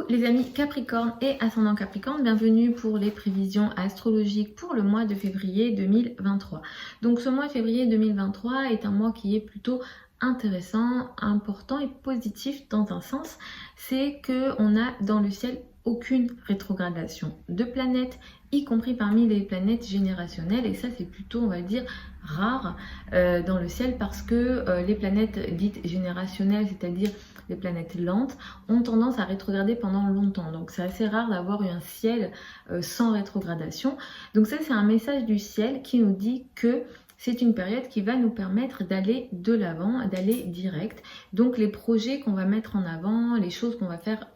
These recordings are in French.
les amis Capricorne et ascendant Capricorne, bienvenue pour les prévisions astrologiques pour le mois de février 2023. Donc ce mois de février 2023 est un mois qui est plutôt intéressant, important et positif dans un sens, c'est qu'on a dans le ciel aucune rétrogradation de planètes, y compris parmi les planètes générationnelles, et ça c'est plutôt, on va dire, rare dans le ciel parce que les planètes dites générationnelles, c'est-à-dire les planètes lentes, ont tendance à rétrograder pendant longtemps. Donc c'est assez rare d'avoir un ciel sans rétrogradation. Donc ça c'est un message du ciel qui nous dit que c'est une période qui va nous permettre d'aller de l'avant, d'aller direct. Donc les projets qu'on va mettre en avant, les choses qu'on va faire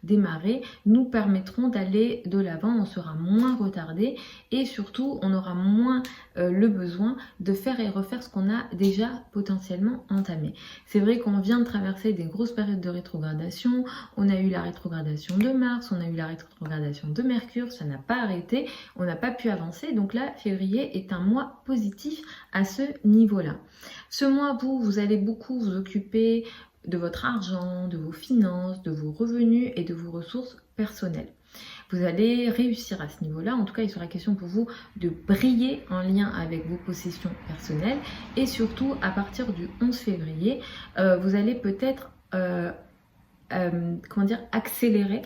démarrer, nous permettront d'aller de l'avant. On sera moins retardé et surtout on aura moins le besoin de faire et refaire ce qu'on a déjà potentiellement entamé. C'est vrai qu'on vient de traverser des grosses périodes de rétrogradation. On a eu la rétrogradation de Mars, on a eu la rétrogradation de Mercure, ça n'a pas arrêté, on n'a pas pu avancer. Donc là, février est un mois positif à ce niveau-là. Ce mois, vous allez beaucoup vous occuper de votre argent, de vos finances, de vos revenus et de vos ressources personnelles. Vous allez réussir à ce niveau-là. En tout cas, il sera question pour vous de briller en lien avec vos possessions personnelles. Et surtout, à partir du 11 février, vous allez peut-être accélérer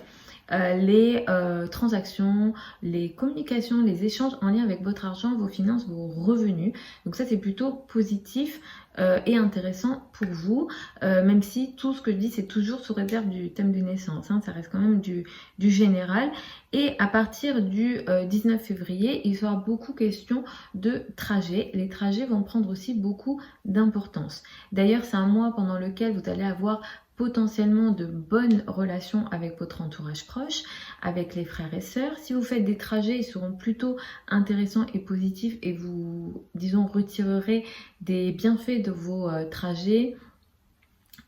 les transactions, les communications, les échanges en lien avec votre argent, vos finances, vos revenus. Donc ça, c'est plutôt positif et intéressant pour vous, même si tout ce que je dis, c'est toujours sous réserve du thème de naissance, hein, ça reste quand même du général. Et à partir du 19 février, il sera beaucoup question de trajets. Les trajets vont prendre aussi beaucoup d'importance. D'ailleurs, c'est un mois pendant lequel vous allez avoir potentiellement de bonnes relations avec votre entourage proche, avec les frères et sœurs. Si vous faites des trajets, ils seront plutôt intéressants et positifs et vous, disons, retirerez des bienfaits de vos trajets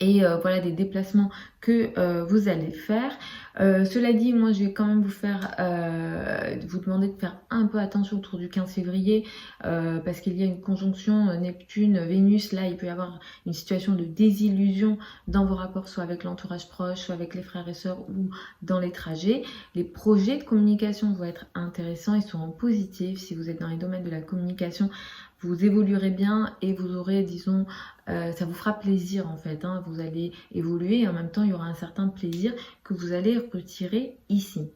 et voilà des déplacements que vous allez faire. Cela dit, moi je vais quand même vous demander de faire un peu attention autour du 15 février parce qu'il y a une conjonction Neptune-Vénus. Là, il peut y avoir une situation de désillusion dans vos rapports, soit avec l'entourage proche, soit avec les frères et sœurs ou dans les trajets. Les projets de communication vont être intéressants, ils seront positifs. Si vous êtes dans les domaines de la communication, vous évoluerez bien et vous aurez, disons, ça vous fera plaisir en fait, hein. Vous allez évoluer et en même temps il y aura un certain plaisir que vous allez retirer ici.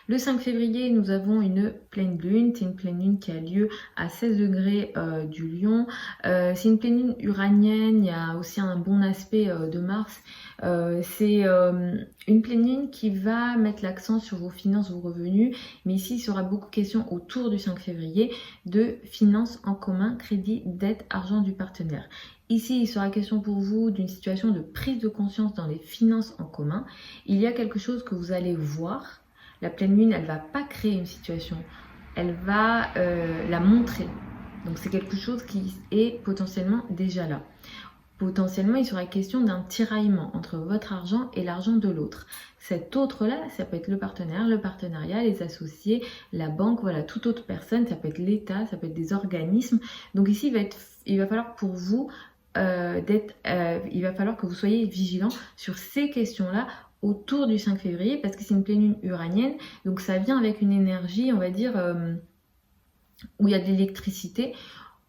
Le 5 février, nous avons une pleine lune. C'est une pleine lune qui a lieu à 16 degrés du Lion. C'est une pleine lune uranienne. Il y a aussi un bon aspect de Mars. C'est une pleine lune qui va mettre l'accent sur vos finances, vos revenus. Mais ici, il sera beaucoup question autour du 5 février de finances en commun, crédit, dette, argent du partenaire. Ici, il sera question pour vous d'une situation de prise de conscience dans les finances en commun. Il y a quelque chose que vous allez voir. La pleine lune, elle ne va pas créer une situation, elle va la montrer. Donc c'est quelque chose qui est potentiellement déjà là. Potentiellement, il sera question d'un tiraillement entre votre argent et l'argent de l'autre. Cet autre-là, ça peut être le partenaire, le partenariat, les associés, la banque, voilà, toute autre personne, ça peut être l'État, ça peut être des organismes. Donc ici, il va falloir pour vous il va falloir que vous soyez vigilant sur ces questions-là autour du 5 février parce que c'est une pleine lune uranienne, donc ça vient avec une énergie, on va dire, où il y a de l'électricité,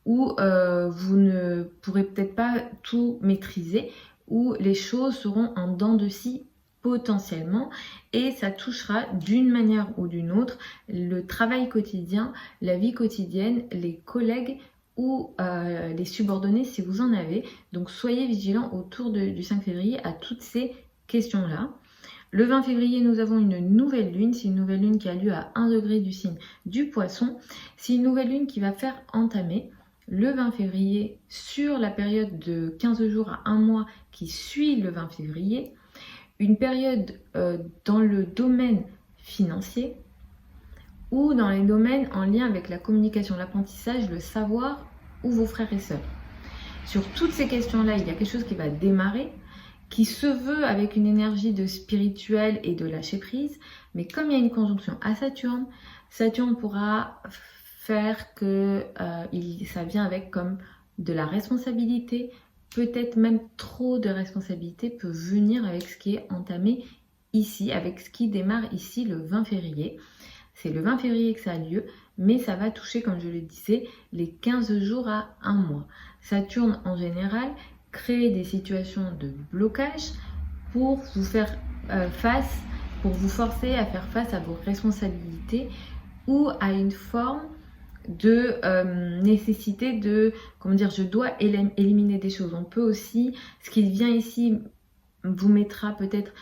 où vous ne pourrez peut-être pas tout maîtriser, où les choses seront en dents de scie potentiellement et ça touchera d'une manière ou d'une autre le travail quotidien, la vie quotidienne, les collègues ou les subordonnés si vous en avez. Donc soyez vigilants autour du 5 février à toutes ces questions-là. Le 20 février, nous avons une nouvelle lune. C'est une nouvelle lune qui a lieu à 1 degré du signe du Poisson. C'est une nouvelle lune qui va faire entamer le 20 février sur la période de 15 jours à 1 mois qui suit le 20 février. Une période dans le domaine financier ou dans les domaines en lien avec la communication, l'apprentissage, le savoir ou vos frères et sœurs. Sur toutes ces questions-là, il y a quelque chose qui va démarrer, qui se veut avec une énergie de spirituel et de lâcher prise, mais comme il y a une conjonction à Saturne, Saturne pourra faire que ça vient avec comme de la responsabilité, peut-être même trop de responsabilité peut venir avec ce qui est entamé ici, avec ce qui démarre ici le 20 février. C'est le 20 février que ça a lieu, mais ça va toucher, comme je le disais, les 15 jours à un mois. Saturne, en général, crée des situations de blocage pour vous faire face, pour vous forcer à faire face à vos responsabilités ou à une forme de nécessité de, comment dire, je dois éliminer des choses. On peut aussi, ce qui vient ici vous mettra peut-être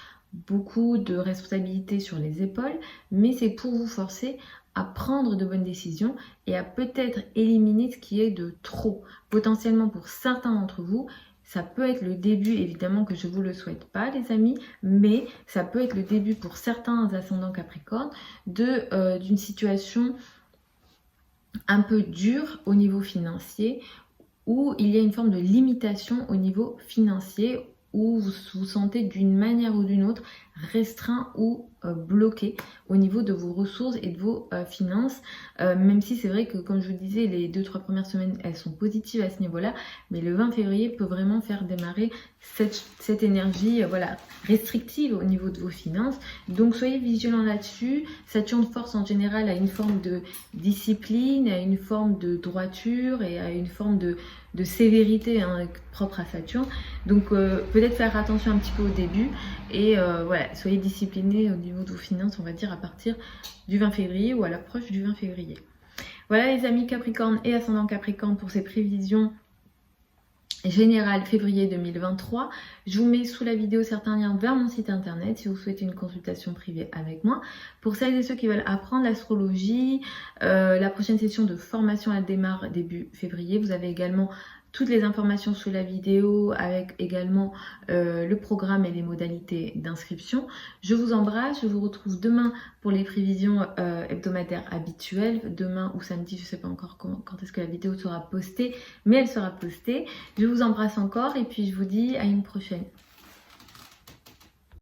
beaucoup de responsabilités sur les épaules, mais c'est pour vous forcer à prendre de bonnes décisions et à peut-être éliminer ce qui est de trop. Potentiellement pour certains d'entre vous, ça peut être le début, évidemment que je ne vous le souhaite pas les amis, mais ça peut être le début pour certains ascendants Capricorne d'une situation un peu dure au niveau financier, où il y a une forme de limitation au niveau financier, où vous vous sentez d'une manière ou d'une autre restreint ou bloqué au niveau de vos ressources et de vos finances, même si c'est vrai que, comme je vous disais, les 2-3 premières semaines elles sont positives à ce niveau là, mais le 20 février peut vraiment faire démarrer cette énergie voilà, restrictive au niveau de vos finances. Donc soyez vigilants là-dessus. Saturne force en général à une forme de discipline, à une forme de droiture et à une forme de sévérité propre à Saturne. Donc peut-être faire attention un petit peu au début et voilà, soyez disciplinés au niveau de vos finances, on va dire à partir du 20 février ou à l'approche du 20 février. Voilà les amis Capricorne et ascendant Capricorne pour ces prévisions générales février 2023. Je vous mets sous la vidéo certains liens vers mon site internet si vous souhaitez une consultation privée avec moi. Pour celles et ceux qui veulent apprendre l'astrologie, la prochaine session de formation elle démarre début février. Vous avez également toutes les informations sous la vidéo avec également le programme et les modalités d'inscription. Je vous embrasse, je vous retrouve demain pour les prévisions hebdomadaires habituelles. Demain ou samedi, je ne sais pas encore quand est-ce que la vidéo sera postée, mais elle sera postée. Je vous embrasse encore et puis je vous dis à une prochaine.